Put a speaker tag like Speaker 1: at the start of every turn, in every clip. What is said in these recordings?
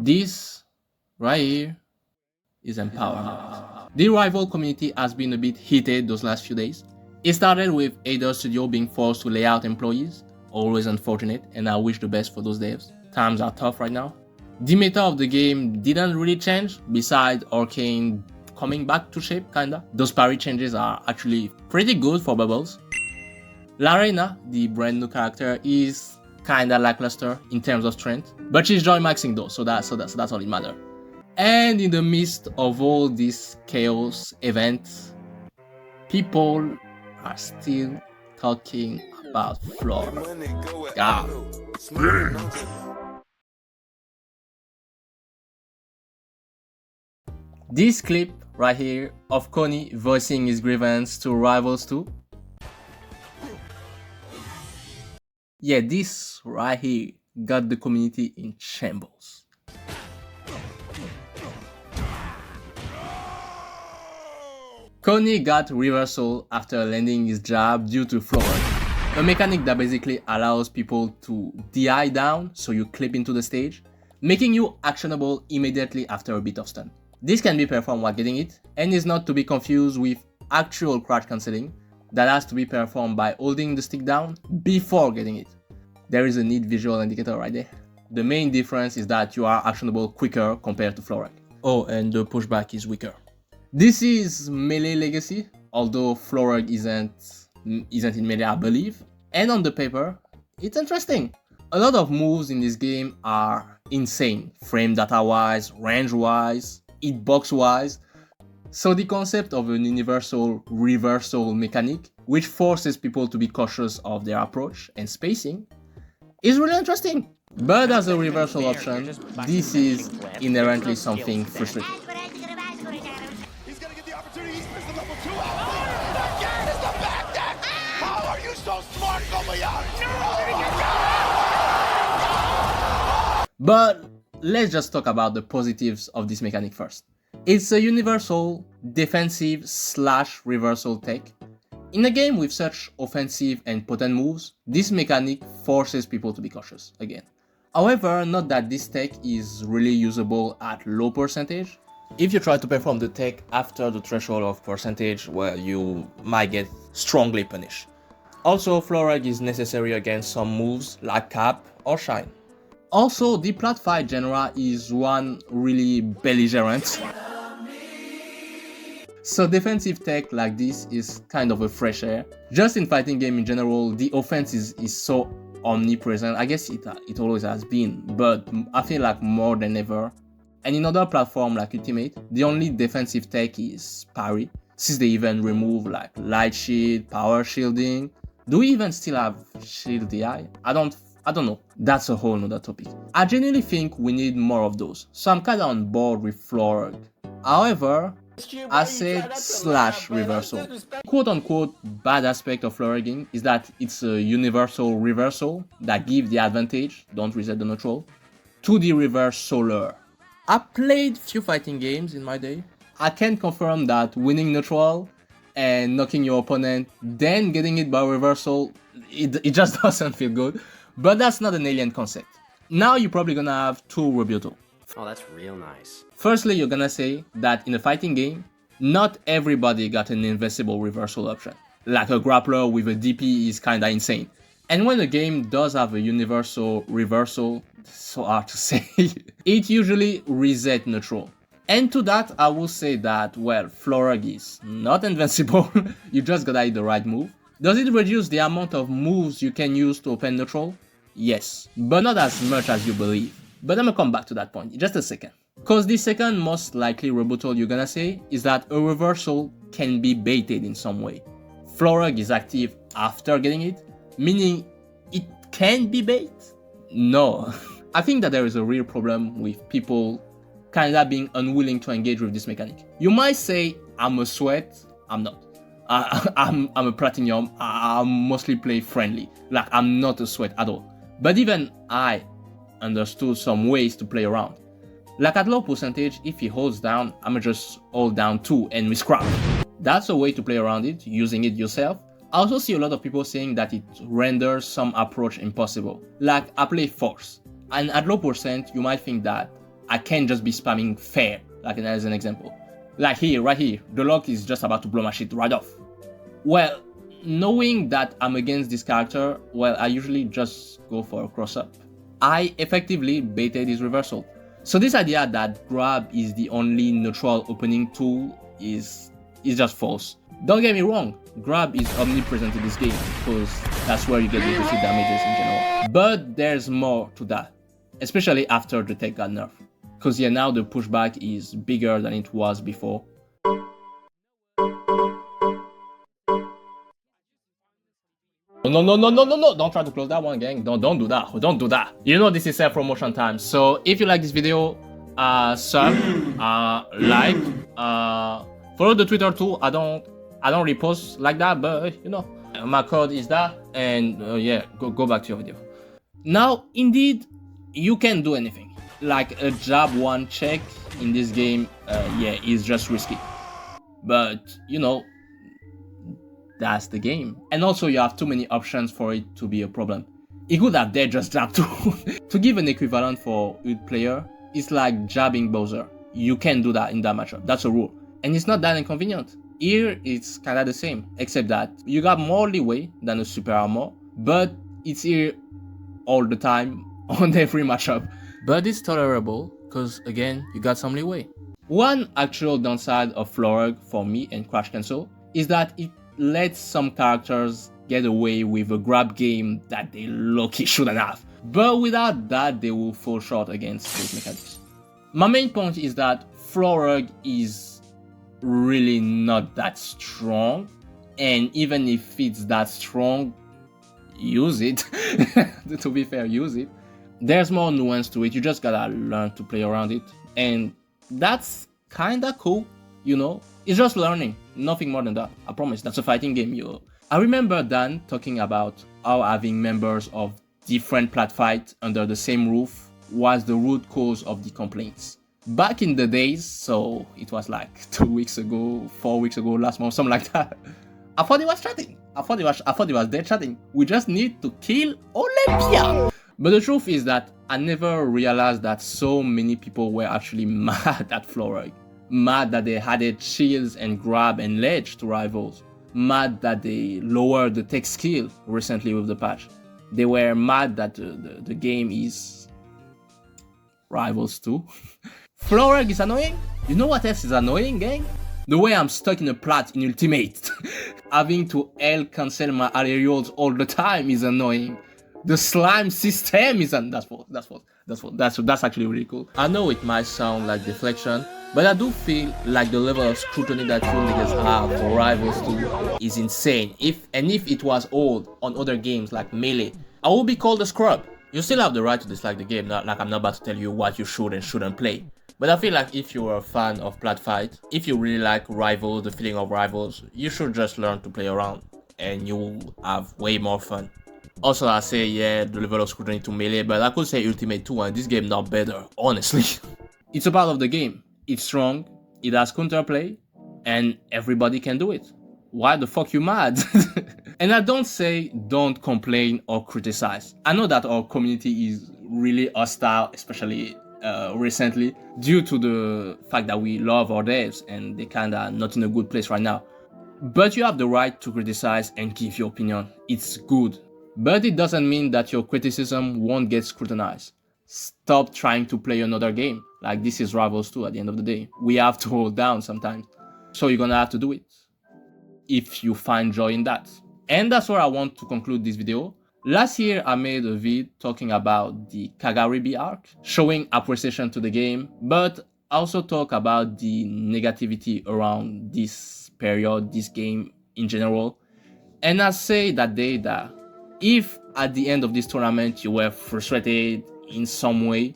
Speaker 1: This right here is empowerment. The rival community has been a bit heated those last few days. It started with Ada Studio being forced to lay out employees, always unfortunate, and I wish the best for those devs. Times are tough right now. The meta of the game didn't really change, besides Arcane coming back to shape, kinda. Those parry changes are actually pretty good for bubbles. Larena, the brand new character, is kinda lackluster in terms of strength, but she's joy maxing though, so that's all it matters. And in the midst of all these chaos events, people are still talking about Floorhug. God. This clip right here of Coney voicing his grievance to Rivals 2. Yeah, this right here got the community in shambles. Coney got reversal after landing his jab due to Floorhug, a mechanic that basically allows people to DI down so you clip into the stage, making you actionable immediately after a bit of stun. This can be performed while getting it, and is not to be confused with actual crouch cancelling that has to be performed by holding the stick down before getting it. There is a neat visual indicator right there. The main difference is that you are actionable quicker compared to Floorhug. Oh, and the pushback is weaker. This is melee legacy, although Floorhug isn't in melee, I believe. And on the paper, it's interesting. A lot of moves in this game are insane, frame data wise, range wise, hitbox wise. So the concept of an universal reversal mechanic, which forces people to be cautious of their approach and spacing, is really interesting. But as a reversal option, this is inherently something frustrating. But let's just talk about the positives of this mechanic first. It's a universal defensive / reversal tech. In a game with such offensive and potent moves, this mechanic forces people to be cautious again. However, not that this tech is really usable at low percentage. If you try to perform the tech after the threshold of percentage, well, you might get strongly punished. Also, Floorhug is necessary against some moves like Cap or Shine. Also, the plat fight genre is one really belligerent. So defensive tech like this is kind of a fresh air. Just in fighting game in general, the offense is so omnipresent. I guess it always has been, but I feel like more than ever. And in other platforms like Ultimate, the only defensive tech is parry, since they even remove like light shield, power shielding. Do we even still have shield DI? I don't know. That's a whole nother topic. I genuinely think we need more of those, so I'm kinda on board with Floorhug. However, I said / reversal. Quote unquote bad aspect of Floorhugging is that it's a universal reversal that gives the advantage, don't reset the neutral, to the reversaler. I played few fighting games in my day. I can confirm that winning neutral and knocking your opponent, then getting it by reversal, it just doesn't feel good. But that's not an alien concept. Now you're probably gonna have two rebuttal.
Speaker 2: Oh, that's real nice.
Speaker 1: Firstly, you're gonna say that in a fighting game, not everybody got an invincible reversal option. Like a grappler with a DP is kinda insane. And when a game does have a universal reversal, so hard to say, it usually resets neutral. And to that, I will say that, well, Floorhug is not invincible, you just gotta hit the right move. Does it reduce the amount of moves you can use to open neutral? Yes, but not as much as you believe. But I'm gonna come back to that point in just a second. Cause the second most likely rebuttal you're gonna say is that a reversal can be baited in some way. Floorhug is active after getting it, meaning it can be bait? No. I think that there is a real problem with people kinda being unwilling to engage with this mechanic. You might say, I'm a sweat, I'm not. I'm a platinum, I mostly play friendly, like I'm not a sweat at all. But even I understood some ways to play around. Like at low percentage, if he holds down, I'ma just hold down 2 and we scrap. That's a way to play around it, using it yourself. I also see a lot of people saying that it renders some approach impossible. Like I play force, and at low percent, you might think that I can't just be spamming fair, like as an example. Like here, right here, the lock is just about to blow my shit right off. Well, knowing that I'm against this character, well, I usually just go for a cross-up. I effectively baited his reversal. So this idea that grab is the only neutral opening tool is just false. Don't get me wrong, grab is omnipresent in this game because that's where you get the basic damages in general. But there's more to that, especially after the tech got nerfed. Because yeah, now the pushback is bigger than it was before. No, don't try to close that one, gang. Don't do that. You know this is self-promotion time. So if you like this video, sub, like, follow the Twitter too. I don't repost like that, but you know, my code is that, and yeah, go back to your video. Now, indeed, you can do anything. Like a jab one check in this game, yeah, is just risky. But you know, that's the game. And also you have too many options for it to be a problem. It could have dared just jab too. To give an equivalent for UD player, it's like jabbing Bowser. You can do that in that matchup, that's a rule. And it's not that inconvenient. Here it's kinda the same, except that you got more leeway than a super armor, but it's here all the time on every matchup. But it's tolerable, cause again, you got some leeway. One actual downside of Floorhug for me and Crash Cancel is that it lets some characters get away with a grab game that they low-key shouldn't have. But without that, they will fall short against those mechanics. My main point is that Floorhug is really not that strong, and even if it's that strong, use it. To be fair, use it. There's more nuance to it, you just gotta learn to play around it, and that's kinda cool, you know? It's just learning, nothing more than that. I promise, that's a fighting game, yo. I remember Dan talking about how having members of different plat fights under the same roof was the root cause of the complaints. Back in the days, so it was like 2 weeks ago, 4 weeks ago, last month, something like that. I thought it was chatting. I thought it was dead chatting. We just need to kill Olympia. But the truth is that I never realized that so many people were actually mad at Floorhug. Mad that they added shields and grab and ledge to rivals. Mad that they lowered the tech skill recently with the patch. They were mad that the game is Rivals 2. Floorhug is annoying? You know what else is annoying, gang? The way I'm stuck in a plat in Ultimate. Having to L cancel my aerials all the time is annoying. The slime system is that's actually really cool. I know it might sound like deflection, but I do feel like the level of scrutiny that you niggas have for Rivals 2 is insane. If it was old on other games like Melee, I would be called a scrub. You still have the right to dislike the game, like I'm not about to tell you what you should and shouldn't play. But I feel like if you're a fan of plat fight, if you really like Rivals, the feeling of Rivals, you should just learn to play around and you will have way more fun. Also, I say, yeah, the level of scrutiny to Melee, but I could say Ultimate 2 and this game not better, honestly. It's a part of the game. It's strong, it has counterplay, and everybody can do it. Why the fuck you mad? And I don't say don't complain or criticize. I know that our community is really hostile, especially recently, due to the fact that we love our devs and they kinda not in a good place right now. But you have the right to criticize and give your opinion. It's good. But it doesn't mean that your criticism won't get scrutinized. Stop trying to play another game. Like this is Rivals 2 at the end of the day. We have to hold down sometimes. So you're gonna have to do it. If you find joy in that. And that's where I want to conclude this video. Last year I made a vid talking about the Kagaribi arc, showing appreciation to the game, but I also talk about the negativity around this period, this game in general. And I say that day that if at the end of this tournament you were frustrated in some way,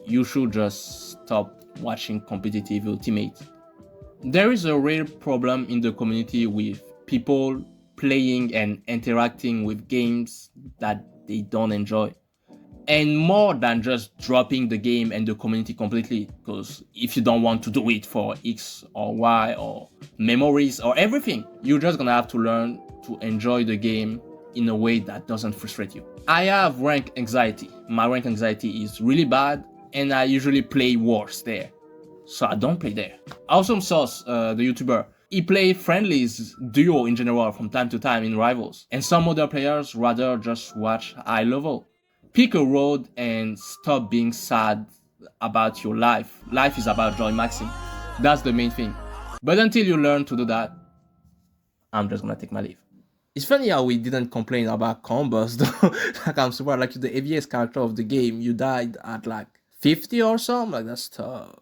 Speaker 1: you should just stop watching competitive Ultimate. There is a real problem in the community with people playing and interacting with games that they don't enjoy. And more than just dropping the game and the community completely, because if you don't want to do it for X or Y or memories or everything, you're just gonna have to learn to enjoy the game in a way that doesn't frustrate you. I have rank anxiety. My rank anxiety is really bad, and I usually play worse there. So I don't play there. Awesome Sauce, the YouTuber, he play friendlies duo in general from time to time in rivals, and some other players rather just watch high level. Pick a road and stop being sad about your life. Life is about joy maxing. That's the main thing. But until you learn to do that, I'm just gonna take my leave. It's funny how we didn't complain about combos though. Like I'm surprised, like the heaviest character of the game, you died at like 50 or something. Like that's tough.